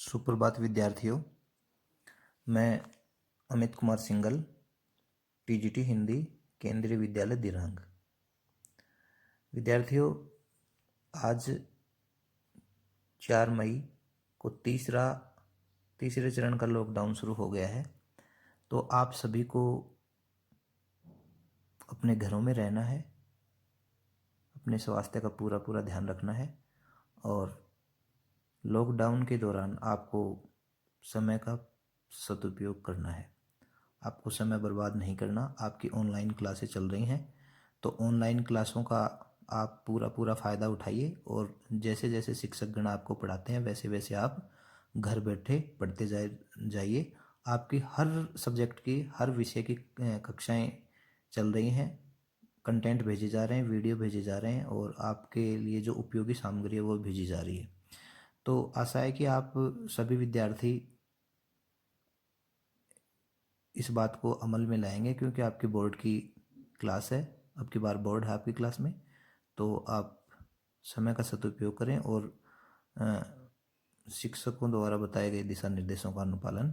सुप्रभात विद्यार्थियों। मैं अमित कुमार सिंगल, टीजीटी हिंदी, केंद्रीय विद्यालय दिरांग। विद्यार्थियों, आज 4 मई को तीसरे चरण का लॉकडाउन शुरू हो गया है। तो आप सभी को अपने घरों में रहना है, अपने स्वास्थ्य का पूरा ध्यान रखना है और लॉकडाउन के दौरान आपको समय का सदुपयोग करना है। आपको समय बर्बाद नहीं करना। आपकी ऑनलाइन क्लासें चल रही हैं, तो ऑनलाइन क्लासों का आप पूरा फ़ायदा उठाइए और जैसे जैसे शिक्षकगण आपको पढ़ाते हैं वैसे वैसे आप घर बैठे पढ़ते जाइए। आपकी हर सब्जेक्ट की, हर विषय की कक्षाएं चल रही हैं, कंटेंट भेजे जा रहे हैं, वीडियो भेजे जा रहे हैं और आपके लिए जो उपयोगी सामग्री है वो भेजी जा रही है। तो आशा है कि आप सभी विद्यार्थी इस बात को अमल में लाएंगे, क्योंकि आपकी बोर्ड की क्लास है, अब की बार बोर्ड है आपकी क्लास में। तो आप समय का सदुपयोग करें और शिक्षकों द्वारा बताए गए दिशा निर्देशों का अनुपालन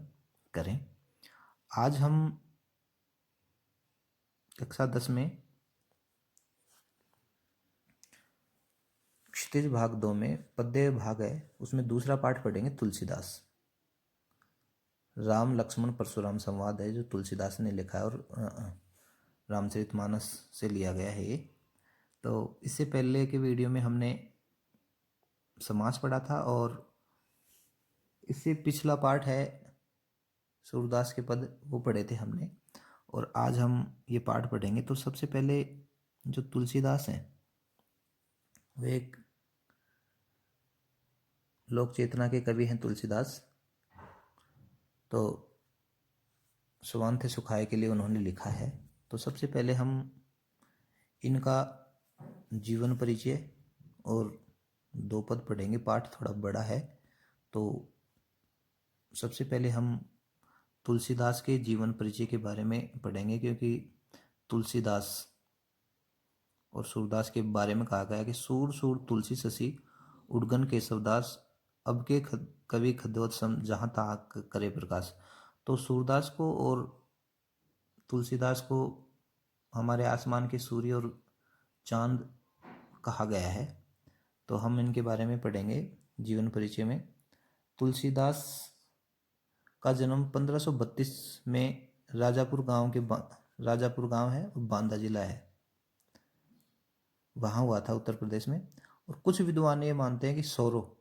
करें। आज हम कक्षा 10 में क्षितिज भाग 2 में पद्य भाग है, उसमें दूसरा पाठ पढ़ेंगे तुलसीदास। राम लक्ष्मण परशुराम संवाद है जो तुलसीदास ने लिखा है और रामचरितमानस से लिया गया है ये। तो इससे पहले के वीडियो में हमने समास पढ़ा था और इससे पिछला पाठ है सूरदास के पद, वो पढ़े थे हमने। और आज हम ये पाठ पढ़ेंगे। तो सबसे पहले जो तुलसीदास हैं वो एक लोक चेतना के कवि हैं तुलसीदास। तो स्वांत सुखाए के लिए उन्होंने लिखा है। तो सबसे पहले हम इनका जीवन परिचय और 2 पद पढ़ेंगे। पाठ थोड़ा बड़ा है, तो सबसे पहले हम तुलसीदास के जीवन परिचय के बारे में पढ़ेंगे, क्योंकि तुलसीदास और सूरदास के बारे में कहा गया है कि सूर सूर तुलसी शशि उड़गन केशवदास, अब के कवि खद्योत सम जहाँ तहाँ करे प्रकाश। तो सूरदास को और तुलसीदास को हमारे आसमान के सूर्य और चांद कहा गया है। तो हम इनके बारे में पढ़ेंगे जीवन परिचय में। तुलसीदास का जन्म 1532 में राजापुर गांव है, बांदा जिला है, वहाँ हुआ था, उत्तर प्रदेश में। और कुछ विद्वान ये मानते हैं कि सोरो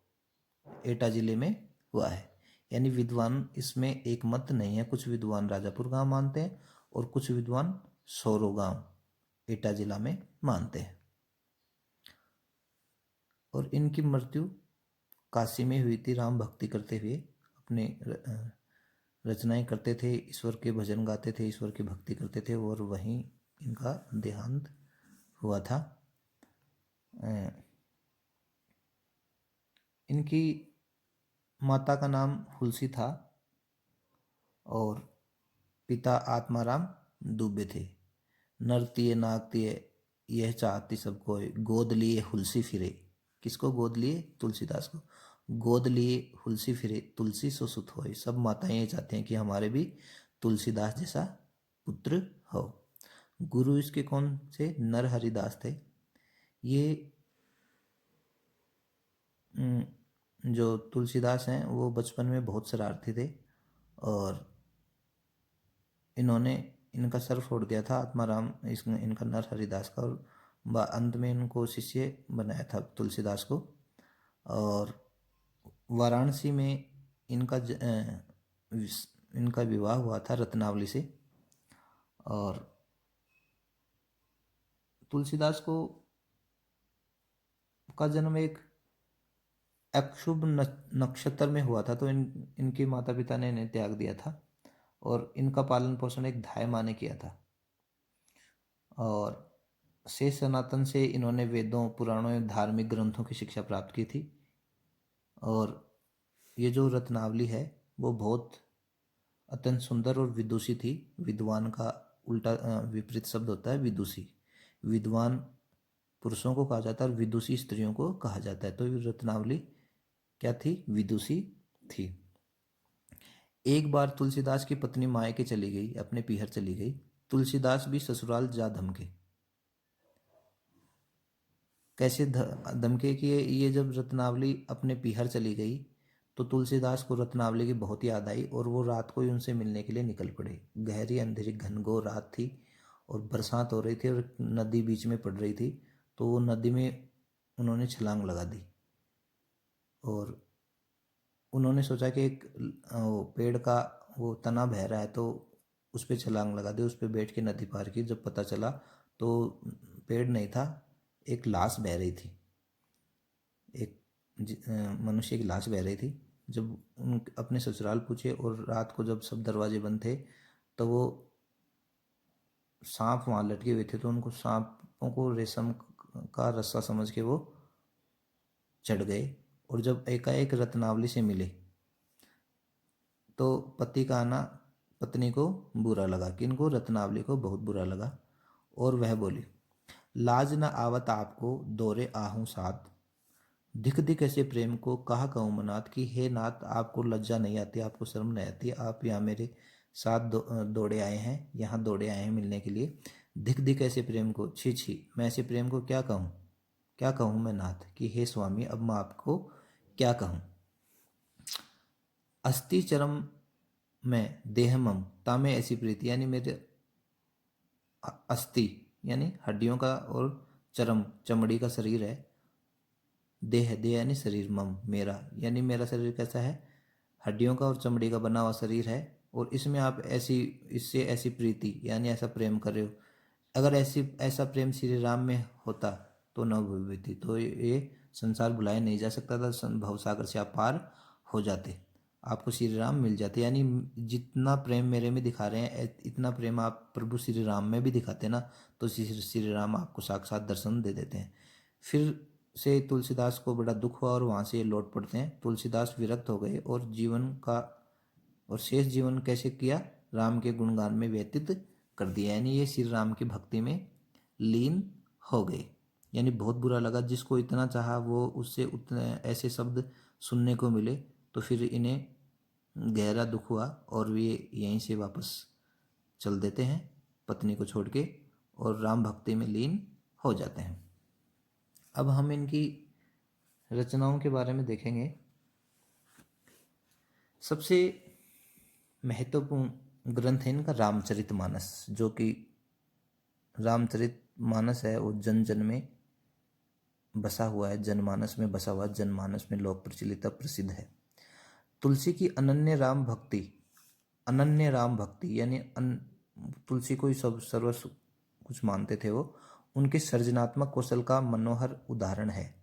एटा जिले में हुआ है। यानी विद्वान इसमें एक मत नहीं है। कुछ विद्वान राजापुर गांव मानते हैं और कुछ विद्वान सोरो गांव एटा जिला में मानते हैं। और इनकी मृत्यु काशी में हुई थी। राम भक्ति करते हुए अपने रचनाएं करते थे, ईश्वर के भजन गाते थे, ईश्वर की भक्ति करते थे और वहीं इनका देहांत हुआ था। इनकी माता का नाम हुलसी था और पिता आत्माराम दुबे थे। नर्तिये नागतिये यह चाहती सबको, गोद लिए हुलसी फिरे। किसको गोद लिए? तुलसीदास को। गोद लिए हुलसी फिरे तुलसी सो सुत होए। सब माताएं ये चाहती हैं कि हमारे भी तुलसीदास जैसा पुत्र हो। गुरु इसके कौन से? नर हरिदास थे। ये जो तुलसीदास हैं वो बचपन में बहुत शरारती थे और इनका सर फोड़ दिया था आत्माराम, इनका नर हरिदास का, और अंत में इनको शिष्य बनाया था तुलसीदास को। और वाराणसी में इनका विवाह हुआ था रत्नावली से। और तुलसीदास का जन्म एक अशुभ नक्षत्र में हुआ था, तो इनके माता पिता ने इन्हें त्याग दिया था और इनका पालन पोषण एक धाय माँ ने किया था। और शेष सनातन से इन्होंने वेदों, पुराणों एवं धार्मिक ग्रंथों की शिक्षा प्राप्त की थी। और ये जो रत्नावली है वो बहुत अत्यंत सुंदर और विदुषी थी। विद्वान का उल्टा विपरीत शब्द होता है विदुषी। विद्वान पुरुषों को कहा जाता है और विदुषी स्त्रियों को कहा जाता है। तो रत्नावली क्या थी? विदुषी थी। एक बार तुलसीदास की पत्नी मायके चली गई, अपने पीहर चली गई। तुलसीदास भी ससुराल जा धमके। कैसे धमके कि ये जब रत्नावली अपने पीहर चली गई तो तुलसीदास को रत्नावली की बहुत याद आई और वो रात को ही उनसे मिलने के लिए निकल पड़े। गहरी अंधेरी घनघोर रात थी और बरसात हो रही थी और नदी बीच में पड़ रही थी, तो वो नदी में उन्होंने छलांग लगा दी और उन्होंने सोचा कि एक पेड़ का वो तना बह रहा है तो उस पर छलांग लगा दी, उस पर बैठ के नदी पार की। जब पता चला तो पेड़ नहीं था, एक लाश बह रही थी, एक मनुष्य की लाश बह रही थी। जब उन अपने ससुराल पूछे और रात को जब सब दरवाजे बंद थे तो वो सांप वहाँ लटके हुए थे, तो उनको सांपों को रेशम का रस्सा समझ के वो चढ़ गए और जब एकाएक रत्नावली से मिले तो पति का आना पत्नी को बुरा लगा। किनको? रत्नावली को बहुत बुरा लगा और वह बोली, लाज न आवत आपको दौरे आहूं साथ, दिख दिख ऐसे प्रेम को कहा कहूँ मनात, कि हे नाथ आपको लज्जा नहीं आती, आपको शर्म नहीं आती, आप यहाँ मेरे साथ दौड़े आए हैं, यहाँ दौड़े आए हैं मिलने के लिए। दिख दिख ऐसे प्रेम को, छी छी, मैं ऐसे प्रेम को क्या कहूँ मैं नाथ, कि हे स्वामी अब मैं आपको क्या कहूँ। अस्थि चरम में देह मम तामे ऐसी प्रीति, यानी मेरे अस्थि यानी हड्डियों का और चरम चमड़ी का शरीर है। देह देह यानी शरीर, मम मेरा, यानी मेरा शरीर कैसा है? हड्डियों का और चमड़ी का बना हुआ शरीर है और इसमें आप इससे ऐसी प्रीति यानी ऐसा प्रेम कर रहे हो। अगर ऐसा प्रेम श्री राम में होता तो न भूति, तो ये संसार भुलाया नहीं जा सकता था, भवसागर से आप पार हो जाते, आपको श्री राम मिल जाते। यानी जितना प्रेम मेरे में दिखा रहे हैं इतना प्रेम आप प्रभु श्री राम में भी दिखाते ना, तो श्री राम आपको साक्षात दर्शन दे देते हैं। फिर से तुलसीदास को बड़ा दुख हुआ और वहाँ से लौट पड़ते हैं। तुलसीदास विरक्त हो गए और शेष जीवन कैसे किया? राम के गुणगान में व्यतीत कर दिया, यानी ये श्री राम की भक्ति में लीन हो गए। यानी बहुत बुरा लगा, जिसको इतना चाहा वो उससे उतने ऐसे शब्द सुनने को मिले, तो फिर इन्हें गहरा दुख हुआ और वे यहीं से वापस चल देते हैं पत्नी को छोड़ के और राम भक्ति में लीन हो जाते हैं। अब हम इनकी रचनाओं के बारे में देखेंगे। सबसे महत्वपूर्ण ग्रंथ है इनका रामचरितमानस, जो कि रामचरितमानस है वो जन जन में बसा हुआ है, जनमानस में बसा हुआ, जनमानस में लोक प्रचलित प्रसिद्ध है। तुलसी की अनन्य राम भक्ति यानी तुलसी को ही सब सर्वस्व कुछ मानते थे वो, उनके सृजनात्मक कौशल का मनोहर उदाहरण है।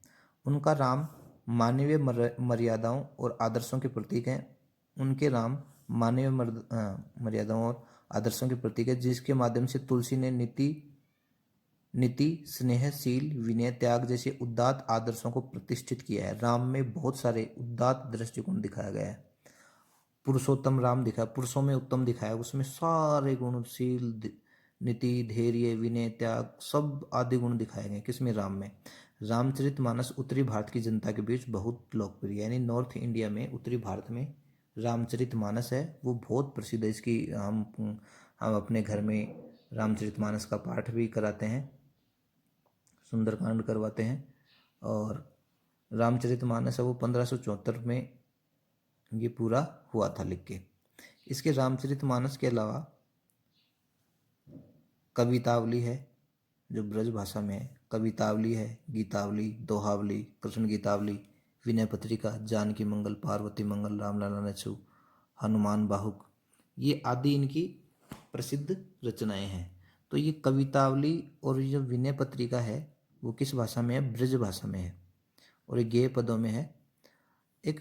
उनका राम मानवीय मर्यादाओं और आदर्शों के प्रतीक हैं। उनके राम मानवीय मर्यादाओं और आदर्शों के प्रतीक है, जिसके माध्यम से तुलसी ने नीति स्नेहशील विनय त्याग जैसे उदात्त आदर्शों को प्रतिष्ठित किया है। राम में बहुत सारे उदात्त दृष्टिकोण दिखाया गया है। पुरुषोत्तम राम दिखाया, पुरुषों में उत्तम दिखाया, उसमें सारे गुणशील नीति धैर्य विनय त्याग सब आदि गुण दिखाए गए। किसमें? राम में। रामचरितमानस उत्तरी भारत की जनता के बीच बहुत लोकप्रिय, यानी नॉर्थ इंडिया में, उत्तरी भारत में रामचरितमानस है वो बहुत प्रसिद्ध है। इसकी हम अपने घर में रामचरितमानस का पाठ भी कराते हैं, सुंदरकांड करवाते हैं। और रामचरितमानस है वो 1574 में ये पूरा हुआ था लिख के। इसके रामचरितमानस के अलावा कवितावली है जो ब्रज भाषा में है, कवितावली है, गीतावली, दोहावली, कृष्ण गीतावली, विनय पत्रिका, जानकी मंगल, पार्वती मंगल, रामलला नचु, हनुमान बाहुक, ये आदि इनकी प्रसिद्ध रचनाएं हैं। तो ये कवितावली और ये जो विनय पत्रिका है वो किस भाषा में है? ब्रज भाषा में है और ये गेय पदों में है। एक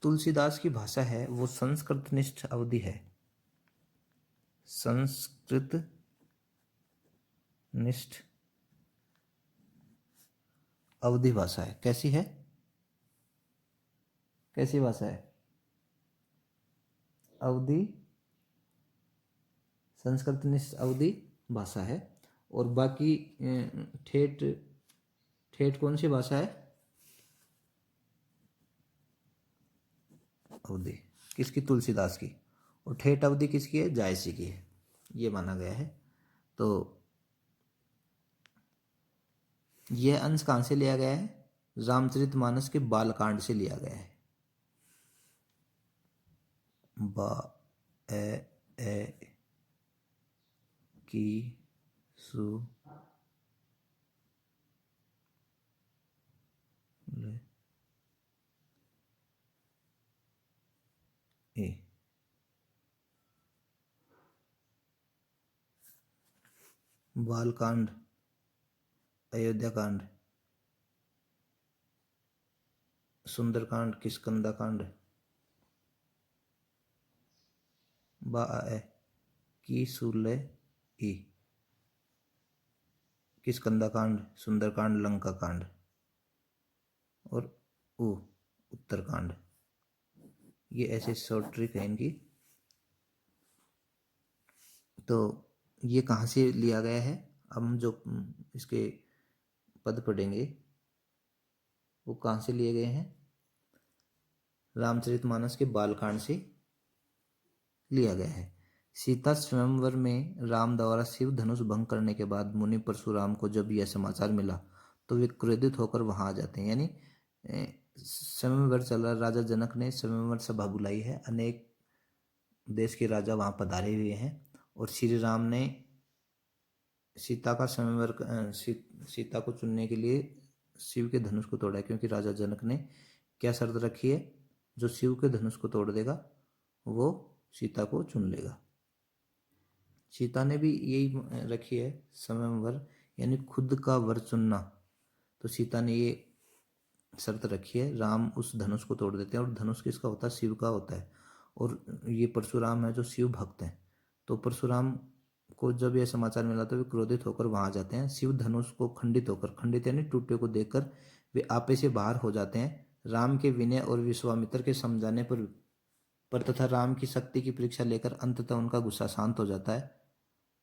तुलसीदास की भाषा है वो संस्कृतनिष्ठ अवधि है, संस्कृत निष्ठ अवधि भाषा है। कैसी है? कैसी भाषा है? अवधि, संस्कृत निष्ठ अवधि भाषा है। और बाकी ठेठ ठेठ कौन सी भाषा है? अवधि किसकी? तुलसीदास की। और ठेठ अवधि किसकी है? जायसी की है, ये माना गया है। तो यह अंश कहाँ से लिया गया है? रामचरितमानस के बालकांड से लिया गया है। बा ए की सु ले ए। बालकांड, अयोध्या कांड, सुंदरकांड, किष्किंधा कांड, बा ए की सुले ई, किष्किंधा कांड, सुंदरकांड, लंका कांड और उत्तरकांड। ये ऐसे शॉर्ट ट्रिक है इनकी। तो ये कहाँ से लिया गया है? हम जो इसके पद पढ़ेंगे वो कहाँ से लिए गए हैं? रामचरितमानस के बालकांड से लिया गया है। सीता स्वयंवर में राम द्वारा शिव धनुष भंग करने के बाद मुनि परशुराम को जब यह समाचार मिला तो वे क्रोधित होकर वहां आ जाते हैं। यानी स्वयंवर चल रहा, राजा जनक ने स्वयंवर सभा बुलाई है, अनेक देश के राजा वहां पधारे हुए हैं और श्री राम ने सीता का स्वयंवर सीता को चुनने के लिए शिव के धनुष को तोड़ा, क्योंकि राजा जनक ने क्या शर्त रखी है? जो शिव के धनुष को तोड़ देगा वो सीता को चुन लेगा। सीता ने भी यही रखी है, स्वयंवर यानी खुद का वर चुनना। तो सीता ने ये शर्त रखी है, राम उस धनुष को तोड़ देते हैं। और धनुष किसका होता है? शिव का होता है। और ये परशुराम है जो शिव भक्त हैं। तो परशुराम को जब यह समाचार मिला तो वे क्रोधित होकर वहां आ जाते हैं। शिव धनुष को खंडित होकर, खंडित यानी टूटे को देखकर वे आपे से बाहर हो जाते हैं। राम के विनय और विश्वामित्र के समझाने पर तथा राम की शक्ति की परीक्षा लेकर अंततः उनका गुस्सा शांत हो जाता है।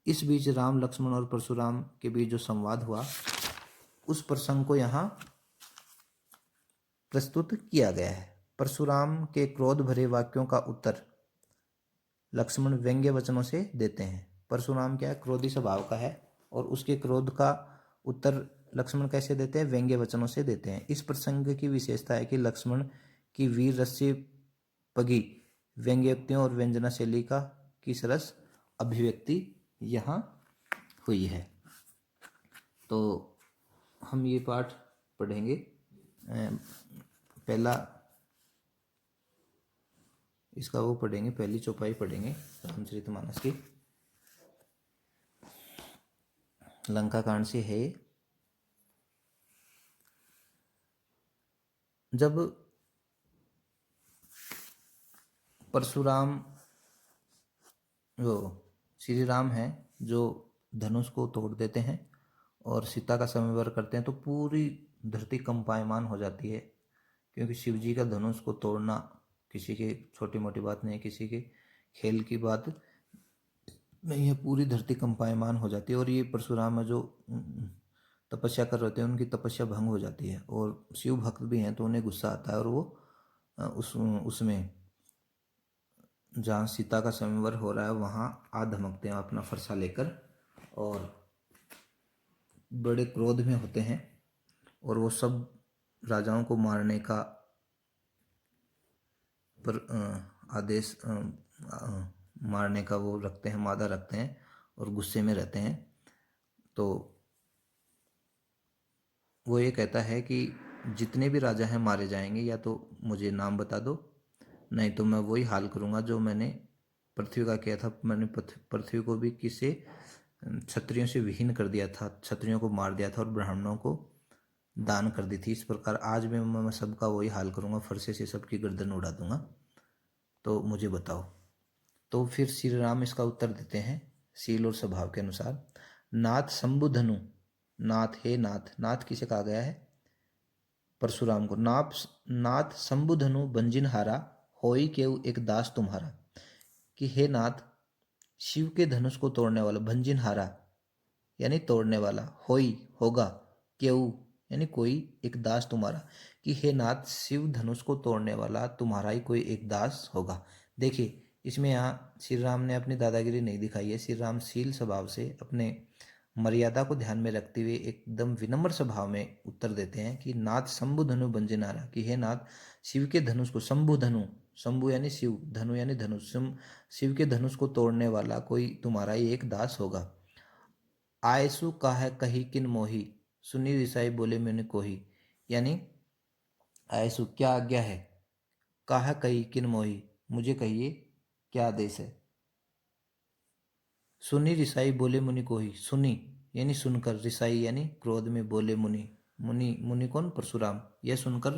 इस बीच राम, लक्ष्मण और परशुराम के बीच जो संवाद हुआ उस प्रसंग को यहाँ प्रस्तुत किया गया है। परशुराम के क्रोध भरे वाक्यों का उत्तर लक्ष्मण व्यंग्य वचनों से देते हैं। परशुराम क्या है? क्रोधी स्वभाव का है और उसके क्रोध का उत्तर लक्ष्मण कैसे देते हैं? व्यंग्य वचनों से देते हैं। इस प्रसंग की विशेषता है कि लक्ष्मण की वीर रस्सी पगी व्यंग्योक्तियों और व्यंजना शैली की सरस अभिव्यक्ति यहाँ हुई है। तो हम ये पाठ पढ़ेंगे। पहला इसका वो पढ़ेंगे, पहली चौपाई पढ़ेंगे रामचरितमानस की। लंका कांड से है। जब परशुराम जो श्री राम हैं जो धनुष को तोड़ देते हैं और सीता का संहार करते हैं तो पूरी धरती कंपायमान हो जाती है, क्योंकि शिव जी का धनुष को तोड़ना किसी की छोटी मोटी बात नहीं है, किसी के खेल की बात नहीं है। पूरी धरती कंपायमान हो जाती है और ये परशुराम जो तपस्या कर रहे थे उनकी तपस्या भंग हो जाती है। और शिव भक्त भी हैं तो उन्हें गुस्सा आता है और वो उसमें जहाँ सीता का संहार हो रहा है वहाँ आ धमकते हैं अपना फरसा लेकर और बड़े क्रोध में होते हैं और वो सब राजाओं को मारने का आदेश मारने का वो रखते हैं, मादा रखते हैं और गुस्से में रहते हैं। तो वो ये कहता है कि जितने भी राजा हैं मारे जाएंगे, या तो मुझे नाम बता दो, नहीं तो मैं वही हाल करूँगा जो मैंने पृथ्वी का किया था। मैंने पृथ्वी को भी किसे क्षत्रियों से विहीन कर दिया था, क्षत्रियों को मार दिया था और ब्राह्मणों को दान कर दी थी। इस प्रकार आज भी मैं सबका वही हाल करूँगा, फरसे से सबकी गर्दन उड़ा दूंगा, तो मुझे बताओ। तो फिर श्री राम इसका उत्तर देते हैं शील और स्वभाव के अनुसार। नाथ शंभुधनु, नाथ हे नाथ, नाथ किसे कहा गया है? परशुराम को। नाथ शंभुधनु बंजिनहारा, होई केउ एक दास तुम्हारा। कि हे नाथ, शिव के धनुष को तोड़ने वाला, भंजिनहारा यानी तोड़ने वाला, होई होगा, केउ यानी कोई एक दास तुम्हारा, कि हे नाथ शिव धनुष को तोड़ने वाला तुम्हारा ही कोई एक दास होगा। देखिए इसमें यहाँ श्री राम ने अपनी दादागिरी नहीं दिखाई है। श्री राम शील स्वभाव से अपने मर्यादा को ध्यान में रखते हुए एकदम विनम्र स्वभाव में उत्तर देते हैं कि नाथ शंभु धनु भंजनारा, कि हे नाथ शिव के धनुष को, शंभु धनु, शंभु यानी शिव, धनु यानी धनुष, शिव के धनुष को तोड़ने वाला कोई तुम्हारा ही एक दास होगा। आयसु काहे कही किन मोही, सुनी रिसाई बोले मैंने कोही, यानी आयसु क्या आज्ञा है, काहे कही किन मोही मुझे कहिए क्या आदेश है। सुनी रिसाई बोले मुनि कोही, सुनी यानी सुनकर, रिसाई यानी क्रोध में, बोले मुनि, मुनि मुनि कौन, परशुराम, यह सुनकर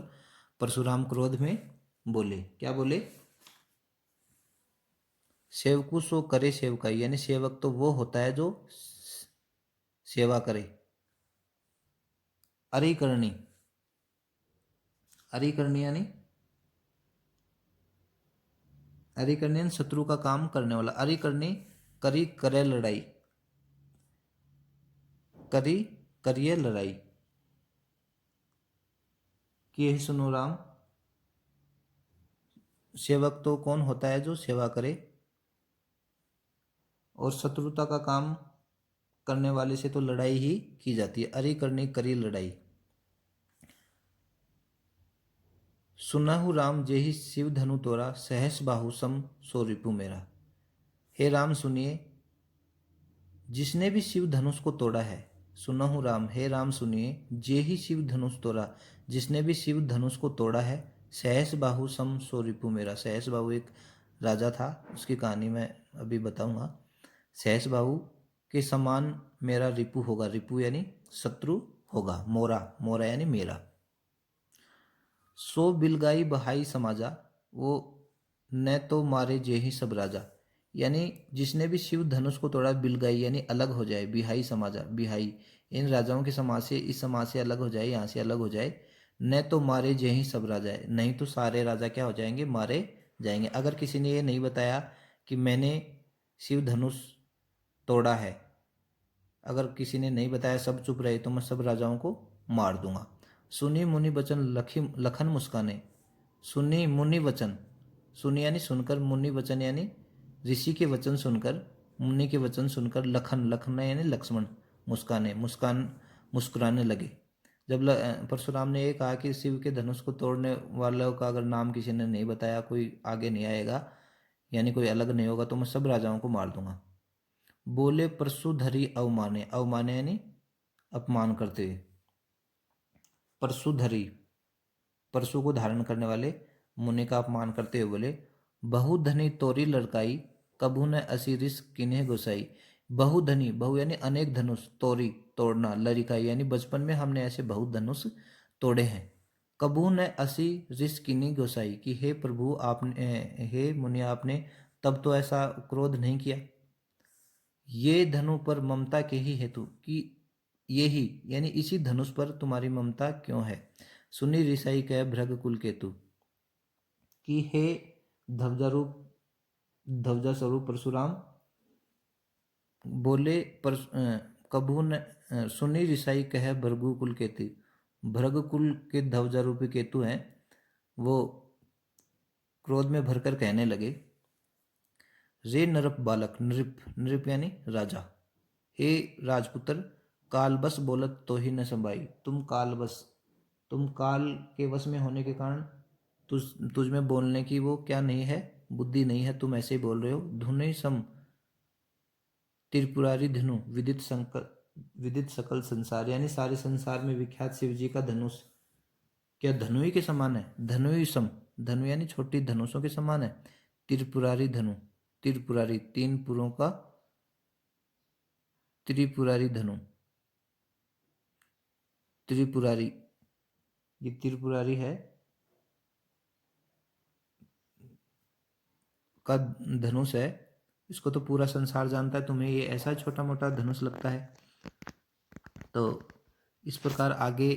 परशुराम क्रोध में बोले, क्या बोले, सेवकु सो करे सेवकाई, यानी सेवक तो वो होता है जो सेवा करे। अरिकरणी, अरिकरणी यानी, अरिकरणी यानी शत्रु का काम करने वाला। अरिकरणी करी करे लड़ाई, करी करिए लड़ाई, कि यही सुनो राम, सेवक तो कौन होता है जो सेवा करे, और शत्रुता का काम करने वाले से तो लड़ाई ही की जाती है। अरि करनी करी लड़ाई। सुनहु राम जेहि शिव धनु तोरा, सहस बाहु सम सो रिपु मेरा। हे राम सुनिए, जिसने भी शिव धनुष को तोड़ा है, सुनहु राम, हे राम सुनिए, जेहि शिव धनुष तोड़ा, जिसने भी शिव धनुष को तोड़ा है, सहस बाहु सम सो रिपु मेरा। सहस बाहु एक राजा था, उसकी कहानी मैं अभी बताऊंगा। सहस बाहु के समान मेरा रिपु होगा, रिपु यानी शत्रु होगा, मोरा, मोरा यानी मेरा। सो बिलगाई बहाई समाजा, वो न तो मारे जेहि सब राजा, यानी जिसने भी शिव धनुष को तोड़ा, बिलगाई यानी अलग हो जाए, बिहाई समाजा, बिहाई इन राजाओं के समाज से, इस समाज से अलग हो जाए, यहाँ से अलग हो जाए। न तो मारे जेहि सब राजा, नहीं तो सारे राजा क्या हो जाएंगे, मारे जाएंगे। अगर किसी ने ये नहीं बताया कि मैंने शिव धनुष तोड़ा है, अगर किसी ने नहीं बताया, सब चुप रहे, तो मैं सब राजाओं को मार दूंगा। सुनी मुनि वचन लखन मुस्काने, सुनी मुनि वचन, सुनी यानी सुनकर, मुनि वचन यानी ऋषि के वचन सुनकर, मुनि के वचन सुनकर, लखन, लखन यानी लक्ष्मण, मुस्काने, मुस्कुराने लगे। जब परशुराम ने ये कहा कि शिव के धनुष को तोड़ने वालों का अगर नाम किसी ने नहीं बताया, कोई आगे नहीं आएगा, यानी कोई अलग नहीं होगा, तो मैं सब राजाओं को मार दूंगा। बोले परशुधरी अवमाने, अवमाने यानी अपमान करते हुए, परशुधरी, परशु को धारण करने वाले मुनि का अपमान करते हुए बोले, बहुधनी तोरी लड़काई, कभू न असी रिस किन्हें गोसाई। बहुधनी, बहु यानी अनेक धनुष, तोरी तोड़ना, लड़काई यानी बचपन में हमने ऐसे बहुत धनुष तोड़े हैं। कभू न असी रिस किन्हीं गोसाई, कि हे प्रभु आपने, हे मुनि आपने तब तो ऐसा क्रोध नहीं किया। ये धनु पर ममता के ही हेतु, कि ये ही यानी इसी धनुष पर तुम्हारी ममता क्यों है। सुनी ऋषाई कह भृग कुल केतु, कि हे ध्वजा रूप, ध्वजा स्वरूप परशुराम बोले, पर कभू न सुनी ऋषाई कह भृगु कुल केतु, भृग कुल के ध्वजा रूपी केतु हैं, वो क्रोध में भरकर कहने लगे, रे नरप बालक, नृप, नृप यानी राजा, हे राजपुत्र, कालबस बोलत तो ही न संभाई, तुम कालबस, तुम काल के वश में होने के कारण तुझ में बोलने की वो क्या नहीं है, बुद्धि नहीं है, तुम ऐसे ही बोल रहे हो। धुनि सम त्रिपुरारी धनु, विदित सकल संसार, यानी सारे संसार में विख्यात शिव जी का धनुष क्या धनु ही के समान है, धनु ही सम, धनु यानी छोटी धनुषों के समान है। त्रिपुरारी धनु, त्रिपुरारी तीन पुरों का, त्रिपुरारी धनु, त्रिपुरारी, ये त्रिपुरारी है का धनुष है, इसको तो पूरा संसार जानता है, तुम्हें ये ऐसा छोटा मोटा धनुष लगता है। तो इस प्रकार आगे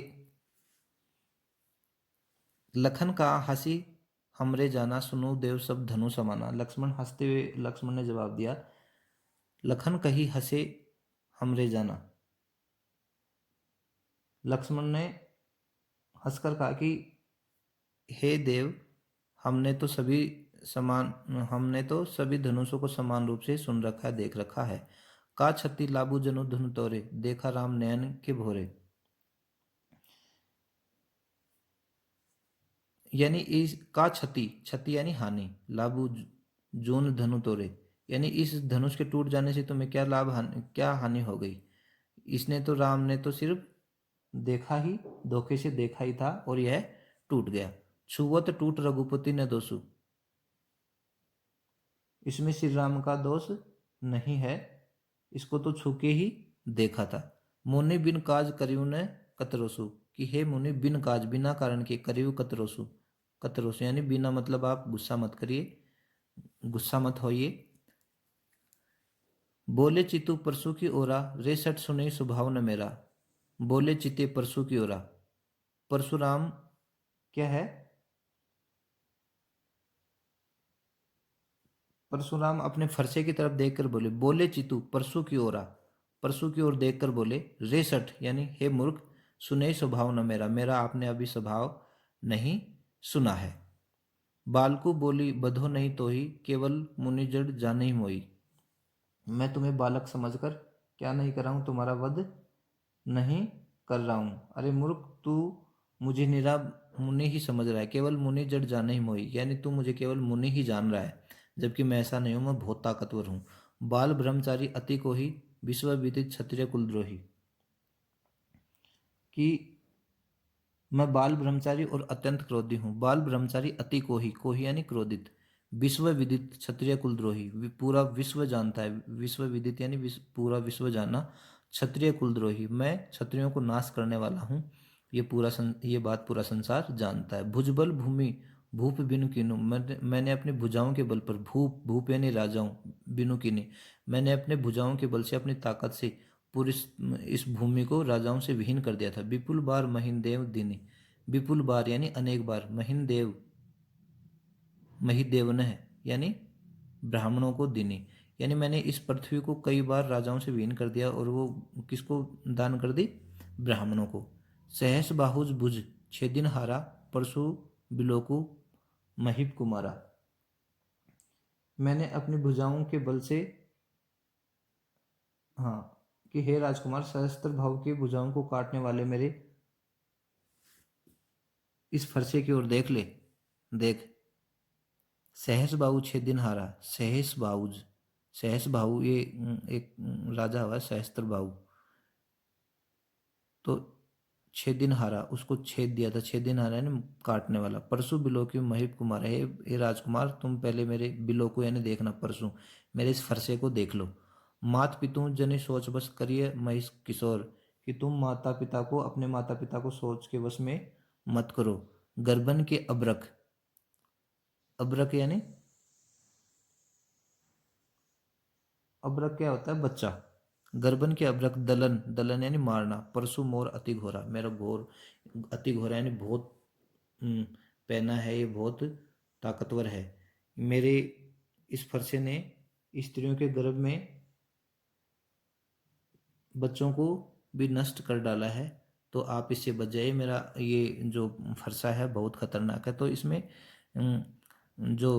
लखन का हंसी हमरे जाना, सुनो देव सब धनु समाना। लक्ष्मण हंसते हुए, लक्ष्मण ने जवाब दिया, लखन कही हंसे हमरे जाना। लक्ष्मण ने हंसकर कहा कि हे देव, हमने तो सभी धनुषों को समान रूप से सुन रखा है, देख रखा है। का छति लाबू जनु धनु तोरे, देखा राम नयन के भोरे। यानी इस का क्षति, क्षति यानी हानि, लाभू जोन धनु तोरे, यानी इस धनुष के टूट जाने से तुम्हें क्या लाभ हानि, क्या हानि हो गई। इसने तो, राम ने तो सिर्फ देखा ही, धोखे से देखा ही था और यह टूट गया। छुवत टूट रघुपति ने दोषु, इसमें श्री राम का दोष नहीं है, इसको तो छूके ही देखा था। मुनि बिन काज करियु ने कतरोसु, कि हे मुनि, बिन काज, बिना कारण के, करियु कतरोसु, कतरोसु यानी बिना मतलब आप गुस्सा मत करिए, गुस्सा मत होइए। बोले चितु परसु की ओरा, रे सठ सुने स्वभाव न मेरा। बोले चिते परसु की ओरा, परशुराम क्या है, परशुराम अपने फरसे की तरफ देखकर बोले, बोले चितु परसु की ओरा, परसु की ओर देखकर बोले, रे सठ यानी हे मूर्ख, सुने स्वभाव न मेरा, मेरा आपने अभी स्वभाव नहीं सुना है। बालकु बोली बधो नहीं तो ही, केवल मुनि जड़ जाने ही मोई। मैं तुम्हें बालक समझकर क्या नहीं कर रहा हूं, तुम्हारा वध नहीं कर रहा हूं। अरे मूर्ख, तू मुझे निरा मुनि ही समझ रहा है, केवल मुनि जड़ जाने ही मोई, यानी तू मुझे केवल मुनि ही जान रहा है, जबकि मैं ऐसा नहीं हूं, मैं बहुत ताकतवर हूं। बाल ब्रह्मचारी अति को ही, विश्व विदित क्षत्रिय कुलद्रोही, कि मैं बाल ब्रह्मचारी और अत्यंत क्रोधी हूँ। बाल ब्रह्मचारी अति कोही यानी क्रोधित, विश्व विदित क्षत्रिय कुलद्रोही, पूरा विश्व जानता है, विश्व विदित यानी पूरा विश्व जाना, क्षत्रिय कुलद्रोही, मैं क्षत्रियों को नाश करने वाला हूँ, ये बात पूरा संसार जानता है। भुजबल भूमि भूप बिनु कीनु, मैंने अपनी भुजाओं के बल पर, भूप यानी राजाओं, बिनु कीनी, मैंने अपने भुजाओं के बल से, अपनी ताकत से पूरी इस भूमि को राजाओं से विहीन कर दिया था। विपुल बार महीन देव दिनी, विपुल बार यानी अनेक बार, महीन देव महिदेवन है यानी ब्राह्मणों को दिनी, यानी मैंने इस पृथ्वी को कई बार राजाओं से विहीन कर दिया, और वो किसको दान कर दी, ब्राह्मणों को। सहस बाहुज भुज छह दिन हारा, परसु बिलोकु महिप कुमारा, मैंने अपनी भुजाओं के बल से, हाँ, कि हे राजकुमार, सहस्त्र भाव की भुजाओं को काटने वाले मेरे इस फरसे की ओर देख ले, देख। सहस बाहु छह दिन हारा, सहस बाहुज, सहस बाहु ये एक राजा हुआ सहस्त्र बाहु, तो छह दिन हारा, उसको छेद दिया था, छह दिन हारा यानी काटने वाला। परसु बिलोकु महिप कुमार, हे राजकुमार, तुम पहले मेरे बिलोकु यानी देखना, परसु मेरे इस फरसे को देख लो। मात पितु जनि सोच बस करिए महिष किशोर, कि तुम माता पिता को, अपने माता पिता को सोच के वश में मत करो। गर्भन के अबरक, अबरक यानी, अबरक क्या होता है, बच्चा। गर्भन के अबरक दलन, दलन यानी मारना। परसु मोर अति घोरा, मेरा घोर, अति घोरा यानी बहुत पैना है, ये बहुत ताकतवर है। मेरे इस फरसे ने स्त्रियों के गर्भ में बच्चों को भी नष्ट कर डाला है, तो आप इससे बच जाइए, मेरा ये जो फरसा है बहुत खतरनाक है। तो इसमें जो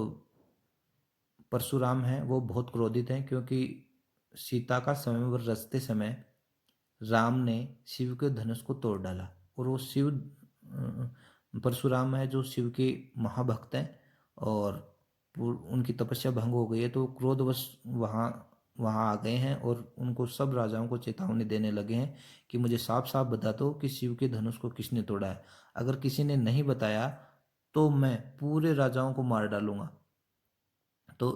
परशुराम हैं वो बहुत क्रोधित हैं, क्योंकि सीता का स्वयंवर रचते समय राम ने शिव के धनुष को तोड़ डाला, और वो शिव, परशुराम है जो शिव के महाभक्त हैं, और उनकी तपस्या भंग हो गई है, तो क्रोधवश वहाँ आ गए हैं, और उनको सब राजाओं को चेतावनी देने लगे हैं कि मुझे साफ साफ बता दो कि शिव के धनुष को किसने तोड़ा है। अगर किसी ने नहीं बताया तो मैं पूरे राजाओं को मार डालूंगा। तो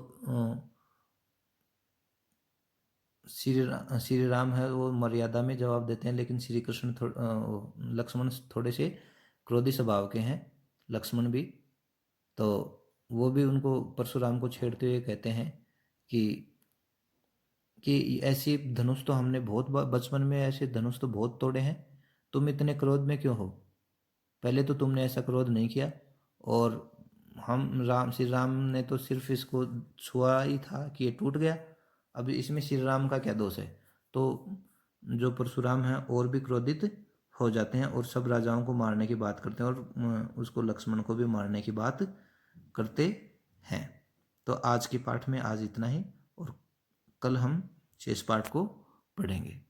श्री राम है वो मर्यादा में जवाब देते हैं, लेकिन श्री कृष्ण लक्ष्मण थोड़े से क्रोधी स्वभाव के हैं, लक्ष्मण भी। तो वो भी उनको, परशुराम को छेड़ते हुए कहते हैं कि ऐसे धनुष तो हमने बहुत बचपन में ऐसे धनुष तो बहुत तोड़े हैं, तुम इतने क्रोध में क्यों हो, पहले तो तुमने ऐसा क्रोध नहीं किया, और श्री राम ने तो सिर्फ इसको छुआ ही था कि ये टूट गया, अब इसमें श्री राम का क्या दोष है। तो जो परशुराम है और भी क्रोधित हो जाते हैं और सब राजाओं को मारने की बात करते हैं और उसको लक्ष्मण को भी मारने की बात करते हैं। तो आज के पाठ में आज इतना ही और कल हम शेष पाठ को पढ़ेंगे।